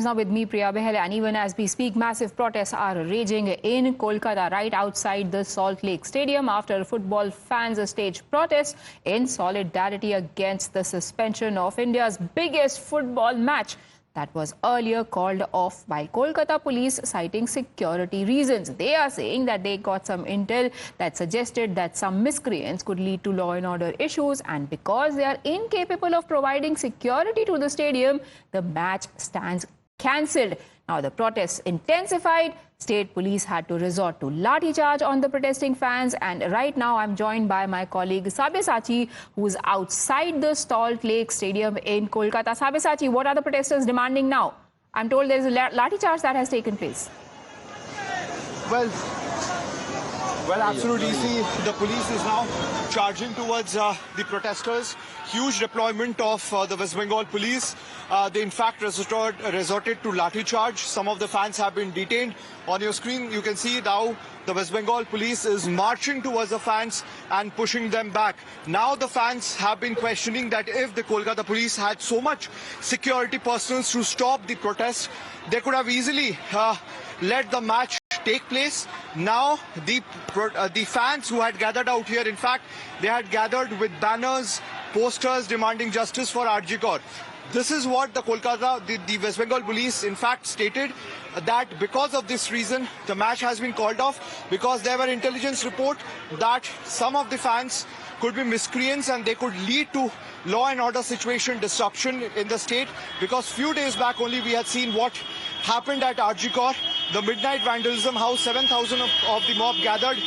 Times now with me, Priya Behel, and even as we speak, massive protests are raging in Kolkata, right outside the Salt Lake Stadium after football fans staged protests in solidarity against the suspension of India's biggest football match that was earlier called off by Kolkata police, citing security reasons. They are saying that they got some intel that suggested that some miscreants could lead to law and order issues, and because they are incapable of providing security to the stadium, the match stands cancelled. Now the protests intensified. State police had to resort to lathi charge on the protesting fans, and right now I'm joined by my colleague Sabyasachi, who's outside the Salt Lake Stadium in Kolkata. Sabyasachi, what are the protesters demanding now? I'm told there's a lathi charge that has taken place. Well, absolutely. See, the police is now charging towards the protesters. Huge deployment of the West Bengal police. They in fact resorted to lathi charge. Some of the fans have been detained. On your screen, you can see now the West Bengal police is marching towards the fans and pushing them back. Now the fans have been questioning that if the Kolkata police had so much security personnel to stop the protest, they could have easily let the match take place. Now the fans who had gathered out here, in fact, they had gathered with banners, posters demanding justice for RG Kaur. This is what the West Bengal police in fact stated, that because of this reason the match has been called off, because there were intelligence report that some of the fans could be miscreants and they could lead to law and order situation disruption in the state, because few days back only we had seen what happened at RG Kaur, the midnight vandalism, how 7,000 of the mob gathered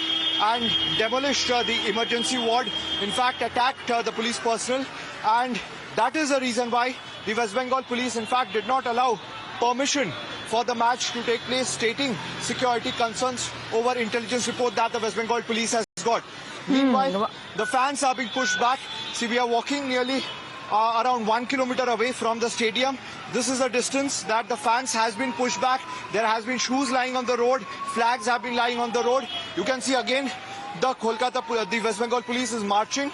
and demolished the emergency ward, in fact attacked the police personnel, and that is the reason why the West Bengal police in fact did not allow permission for the match to take place, stating security concerns over intelligence report that the West Bengal police has got. Meanwhile, the fans are being pushed back. See, we are walking nearly around 1 kilometer away from the stadium. This is a distance that the fans has been pushed back. There has been shoes lying on the road, flags have been lying on the road. You can see again the West Bengal police is marching.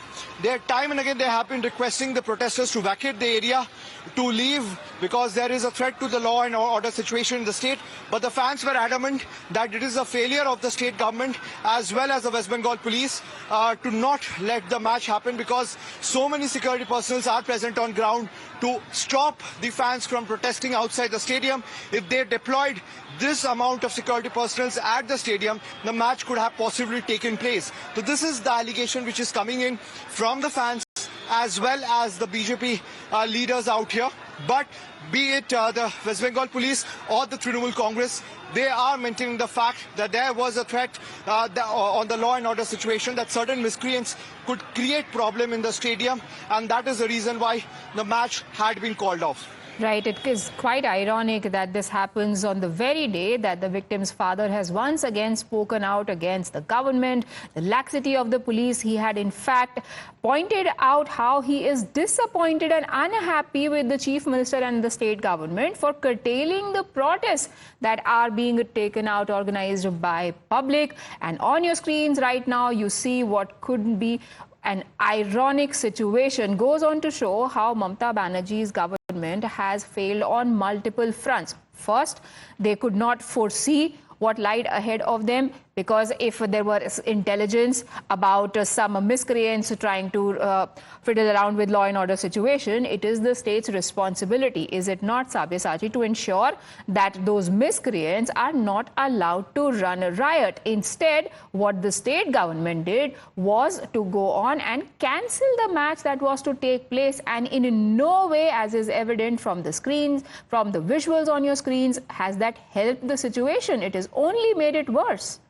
Time and again they have been requesting the protesters to vacate the area, to leave, because there is a threat to the law and order situation in the state. But the fans were adamant that it is a failure of the state government as well as the West Bengal police to not let the match happen, because so many security personnel are present on ground to stop the fans from protesting outside the stadium. If they deployed this amount of security personnel at the stadium, the match could have possibly taken place. So this is the allegation which is coming in from the fans as well as the BJP leaders out here. But be it the West Bengal police or the Trinamool Congress, they are maintaining the fact that there was a threat on the law and order situation, that certain miscreants could create problem in the stadium, and that is the reason why the match had been called off. Right, it is quite ironic that this happens on the very day that the victim's father has once again spoken out against the government, the laxity of the police. He had in fact pointed out how he is disappointed and unhappy with the chief minister and the state government for curtailing the protests that are being taken out, organized by public. And on your screens right now, you see what could be an ironic situation. Goes on to show how Mamata Banerjee's government has failed on multiple fronts. First, they could not foresee what lied ahead of them, because if there was intelligence about some miscreants trying to fiddle around with law and order situation, it is the state's responsibility, is it not, Sabyasachi, to ensure that those miscreants are not allowed to run a riot. Instead, what the state government did was to go on and cancel the match that was to take place, and in no way, as is evident from the screens, from the visuals on your screens, has that helped the situation. It has only made it worse.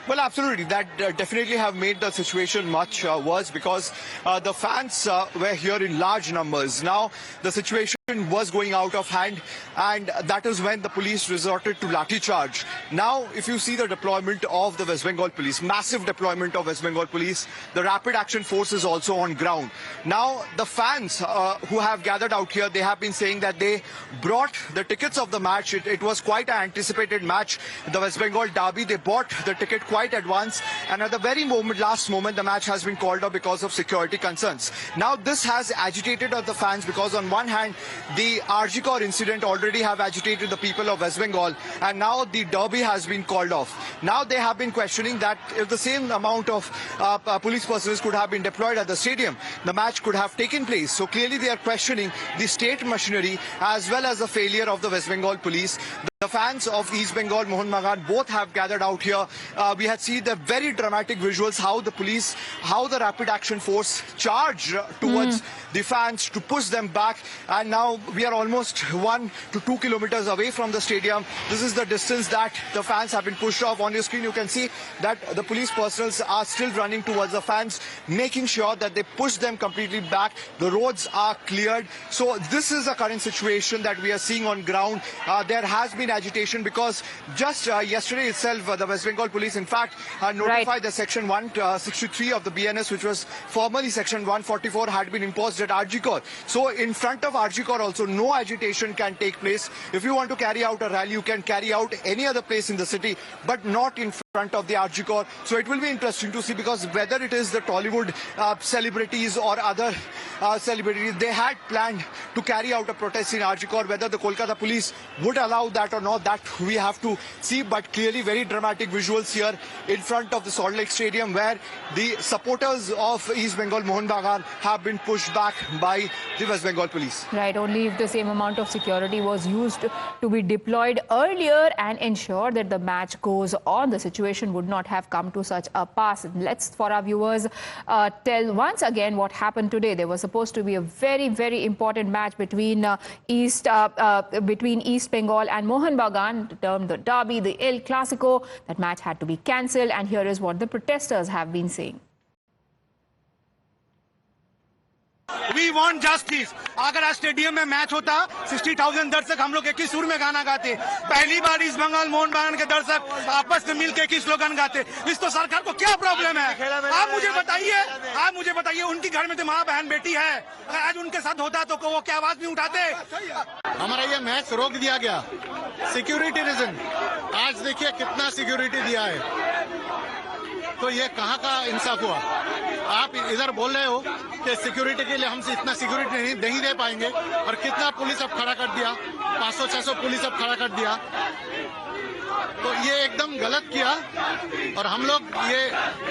Well, absolutely. That definitely have made the situation much worse, because the fans were here in large numbers. Now, the situation was going out of hand, and that is when the police resorted to lathi charge. Now, if you see the deployment of the West Bengal police, massive deployment of West Bengal police, the rapid action force is also on ground. Now, the fans who have gathered out here, they have been saying that they brought the tickets of the match. It was quite an anticipated match, the West Bengal derby. They bought the ticket quite advance, and at the very last moment, the match has been called off because of security concerns. Now, this has agitated the fans because on one hand, the RG Kaur incident already have agitated the people of West Bengal, and now the derby has been called off. Now they have been questioning that if the same amount of police personnel could have been deployed at the stadium, the match could have taken place. So clearly they are questioning the state machinery as well as the failure of the West Bengal police. The fans of East Bengal, Mohun Bagan, both have gathered out here. We had seen the very dramatic visuals, how the police, how the rapid action force charged towards the fans to push them back. And now we are almost 1 to 2 kilometers away from the stadium. This is the distance that the fans have been pushed off. On your screen, you can see that the police personnel are still running towards the fans, making sure that they push them completely back. The roads are cleared. So this is the current situation that we are seeing on ground. There has been agitation because just yesterday itself, the West Bengal police, in fact, notified the section 163 of the BNS, which was formerly section 144, had been imposed at RG Kaur. So in front of RG Kaur also, no agitation can take place. If you want to carry out a rally, you can carry out any other place in the city, but not in front of the RG Kaur. So it will be interesting to see, because whether it is the Tollywood celebrities or other celebrities, they had planned to carry out a protest in RG Kaur. Whether the Kolkata police would allow that or not, that we have to see. But clearly very dramatic visuals here in front of the Salt Lake Stadium, where the supporters of East Bengal, Mohun Bagan, have been pushed back by the West Bengal police. Right, only if the same amount of security was used to be deployed earlier and ensure that the match goes on, the situation would not have come to such a pass. Let's, for our viewers, tell once again what happened today. There was supposed to be a very, very important match between East Bengal and Mohun Bagan, termed the derby, the El Clasico. That match had to be cancelled, and here is what the protesters have been saying. We want justice. अगर आज stadium में match होता 60,000 दर्शक हम लोग एक ही सुर में गाना गाते. पहली बार इस बंगाल मोहन बागान के दर्शक आपस में मिलकर एक ही स्लोगन गाते. इस तो सरकार को क्या प्रॉब्लम है? आप मुझे बताइए उनकी घर में तो माँ बहन बेटी है. अगर आज उनके साथ होता तो वो क्या आवाज नहीं उठाते? हमारा ये मैच रोक दिया गया सिक्योरिटी रीजन. आज देखिए कितना सिक्योरिटी दिया है. तो ये कहाँ का इंसाफ हुआ? आप इधर बोल रहे हो कि सिक्योरिटी के लिए हमसे इतना सिक्योरिटी नहीं दे पाएंगे, और कितना पुलिस अब खड़ा कर दिया, 500-600 पुलिस अब खड़ा कर दिया. तो ये एकदम गलत किया, और हम लोग ये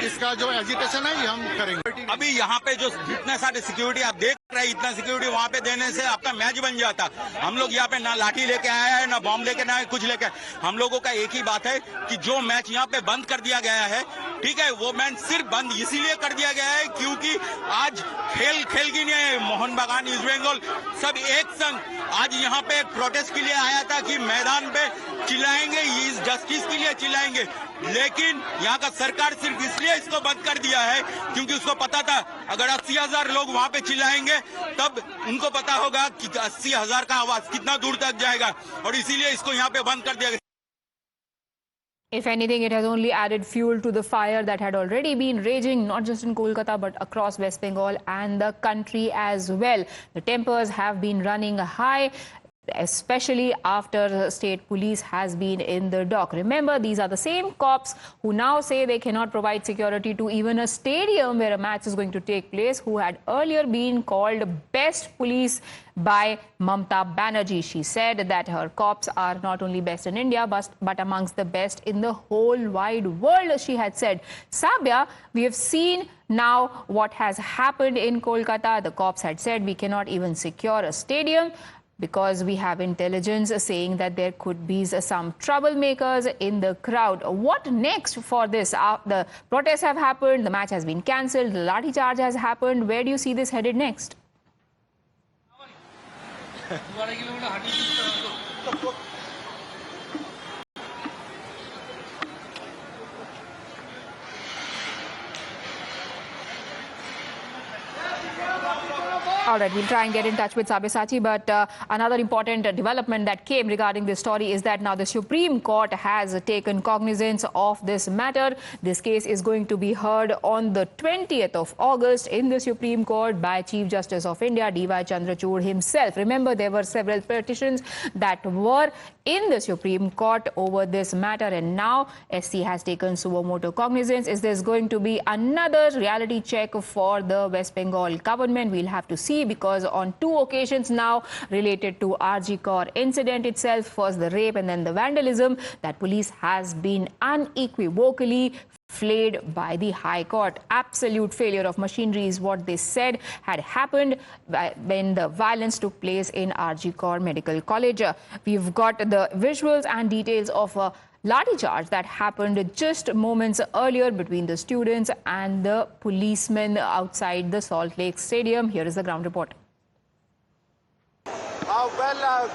इसका जो एजिटेशन है ये हम करेंगे. अभी यहाँ पे जो इतने सारे सिक्योरिटी आप देख रहे हैं, इतना सिक्योरिटी वहाँ पे देने से आपका मैच बन जाता. हम लोग यहाँ पे ना लाठी लेके आए हैं, ना बॉम्ब लेके आए, कुछ लेके. हम लोगों का एक ही बात है कि जो मैच यहाँ पे बंद कर दिया गया है, ठीक है, वो मैच सिर्फ बंद इसीलिए कर दिया गया है क्योंकि आज खेल की नहीं है. मोहन बागान, ईस्ट बंगाल सब एक संग आज यहाँ पे प्रोटेस्ट के लिए आया था कि मैदान पे चिल्लाएंगे, इस जस्टिस के लिए चिल्लाएंगे. लेकिन यहाँ का सरकार सिर्फ इसलिए इसको बंद कर दिया है क्योंकि उसको पता था अगर 80,000 लोग वहाँ पे चिल्लाएंगे तब उनको पता होगा कि 80,000 का आवाज कितना दूर तक जाएगा, और इसीलिए इसको यहाँ पे बंद कर दिया गया. If anything, it has only added fuel to the fire that had already been raging, not just in Kolkata, but across West Bengal and the country as well. The tempers have been running high, especially after state police has been in the dock. Remember, these are the same cops who now say they cannot provide security to even a stadium where a match is going to take place, who had earlier been called best police by Mamata Banerjee. She said that her cops are not only best in India, but amongst the best in the whole wide world, she had said. Sabya, we have seen now what has happened in Kolkata. The cops had said we cannot even secure a stadium because we have intelligence saying that there could be some troublemakers in the crowd. What next for this? The protests have happened, the match has been cancelled, the lathi charge has happened. Where do you see this headed next? All right, we'll try and get in touch with Sabyasachi, but another important development that came regarding this story is that now the Supreme Court has taken cognizance of this matter. This case is going to be heard on the 20th of August in the Supreme Court by Chief Justice of India, D.Y. Chandrachud himself. Remember, there were several petitions that were in the Supreme Court over this matter, and now SC has taken suo motu cognizance. Is this going to be another reality check for the West Bengal government? We'll have to see, because on two occasions now related to RG Kaur incident itself, first the rape and then the vandalism, that police has been unequivocally flayed by the High Court. Absolute failure of machinery is what they said had happened when the violence took place in RG Kaur Medical College. We've got the visuals and details of a lathi charge that happened just moments earlier between the students and the policemen outside the Salt Lake Stadium. Here is the ground report.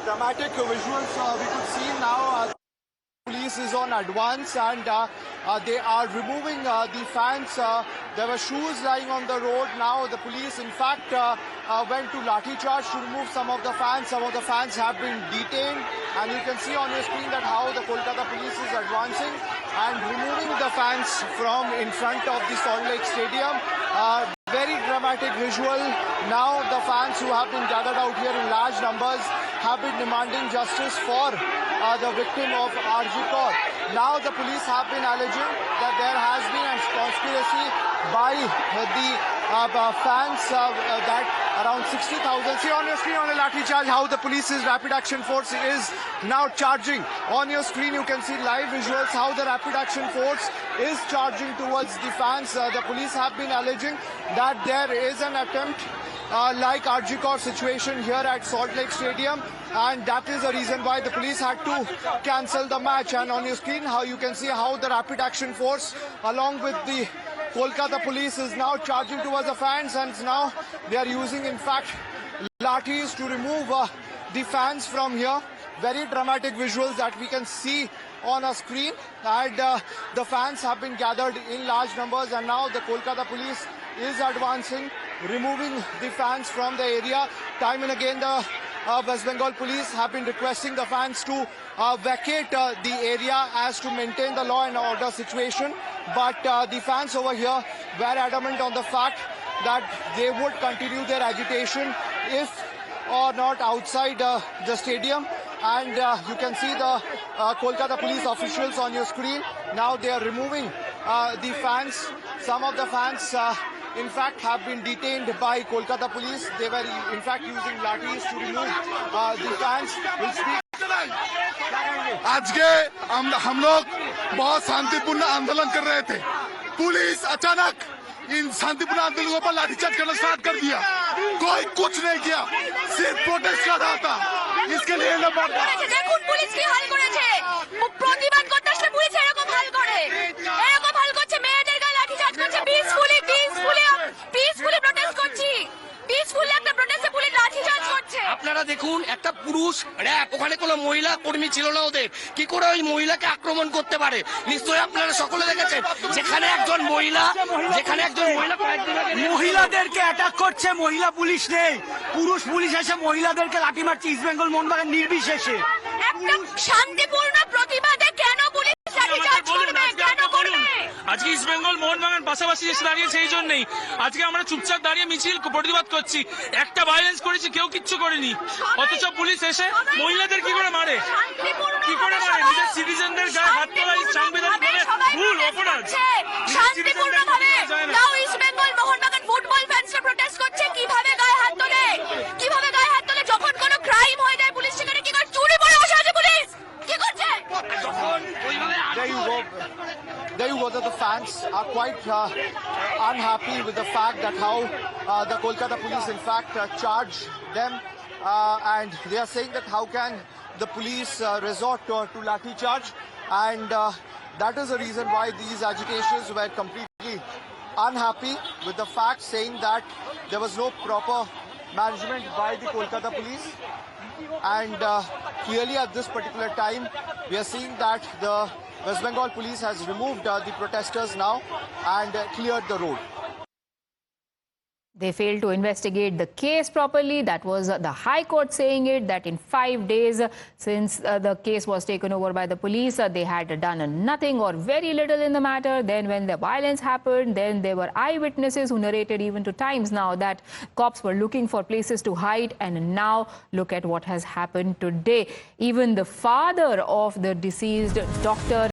Dramatic visuals we could see now. Police is on advance, and they are removing the fans. There were shoes lying on the road. Now the police, in fact, went to lathi charge to remove some of the fans. Some of the fans have been detained, and you can see on your screen that how the Kolkata police is advancing and removing the fans from in front of the Salt Lake Stadium. Very dramatic visual. Now the fans who have been gathered out here in large numbers have been demanding justice for the victim of RG Kaur. Now the police have been alleging that there has been a conspiracy by the fans that around 60,000. See on your screen on a lathi charge how the police's rapid action force is now charging. On your screen you can see live visuals how the rapid action force is charging towards the fans. The police have been alleging that there is an attempt like RG Kaur situation here at Salt Lake Stadium, and that is the reason why the police had to cancel the match. And on your screen how you can see how the rapid action force along with the Kolkata police is now charging towards the fans, and now they are using in fact lathis to remove the fans from here. Very dramatic visuals that we can see on a screen, and the fans have been gathered in large numbers, and now the Kolkata police is advancing, removing the fans from the area. Time and again the West Bengal police have been requesting the fans to vacate the area as to maintain the law and order situation, but the fans over here were adamant on the fact that they would continue their agitation if or not outside the stadium. And you can see the Kolkata police officials on your screen. Now they are removing the fans. Some of the fans in fact have been detained by Kolkata police. They were in fact using lathis to remove the fans. We'll speak. आज के हम लोग बहुत शांतिपूर्ण आंदोलन कर रहे थे. पुलिस अचानक इन शांतिपूर्ण आंदोलनों पर लाठीचार्ज करना स्टार्ट कर दिया. कोई कुछ नहीं किया, सिर्फ प्रोटेस्ट कर रहा था. इसके लिए দেখুন পুলিশ কি হাল করেছে. প্রতিবাদ করতে আসলে পুলিশ এরকম হাল করে, এরকম হাল করছে, মেয়েদের গায়ে লাঠিচার্জ করছে. পিসফুলি প্রটেস্ট করছি, পিসফুলি একটা প্রটেস্টে পুলিশ লাঠিচার্জ করছে. আপনারা দেখুন, একটা পুরুষ র‍্যাপ, ওখানে কোনো মহিলা কর্মী ছিল না ওদের, কি করে ওই মহিলাকে আক্রমণ করতে পারে? নিশ্চয়ই আপনারা সকলে দেখেছেন, যেখানে একজন মহিলা মহিলাদেরকে অ্যাটাক করছে, মহিলা পুলিশ নেই, পুরুষ পুলিশ এসে মহিলাদেরকে লাঠি মারছে ইস্ট বেঙ্গল মোহনবাগান নির্বিশেষে. একটা শান্তিপূর্ণ প্রতিবাদে কেন পুলিশ লাঠিচার্জ করবে? কেন করবে? আজকে ইস্ট বেঙ্গল মোহনবাগান পাশাপাশি এসে দাঁড়িয়ে সেই জন্যই আজকে আমরা চুপচাপ দাঁড়িয়ে মিছিল প্রতিবাদ করছি. একটা ভায়োলেন্স করেছি, কেউ কিচ্ছু করেনি, অথচ পুলিশ এসে মহিলাদের কি করে মারে, কি করে মারে? নিজের সিটিজেনদের গায়ে হাত তোলা সাংবিধানিক ভুল, অপরাধ. শান্তিপূর্ণভাবে নাও east Bengal Mohun Bagan football ফ্যান্সরা protest করছে. কিভাবে গায়ে হাত তোলে, কিভাবে গায়ে হাত তোলে? যখন কোনো ক্রাইম হয়ে যায় পুলিশ সেখানে কি করে? চুরি পরে বসে আছে পুলিশ, কি করছে? There you go. The fans are quite unhappy with the fact that how the Kolkata police in fact charged them, and they are saying that how can the police resort to lathi charge, and that is the reason why these agitations were completely unhappy with the fact, saying that there was no proper management by the Kolkata police. And clearly at this particular time we are seeing that the West Bengal police has removed the protesters now and cleared the road. They failed to investigate the case properly. That was the High Court saying it, that in 5 days since the case was taken over by the police, they had done nothing or very little in the matter. Then when the violence happened, then there were eyewitnesses who narrated even to Times Now that cops were looking for places to hide. And now look at what has happened today. Even the father of the deceased doctor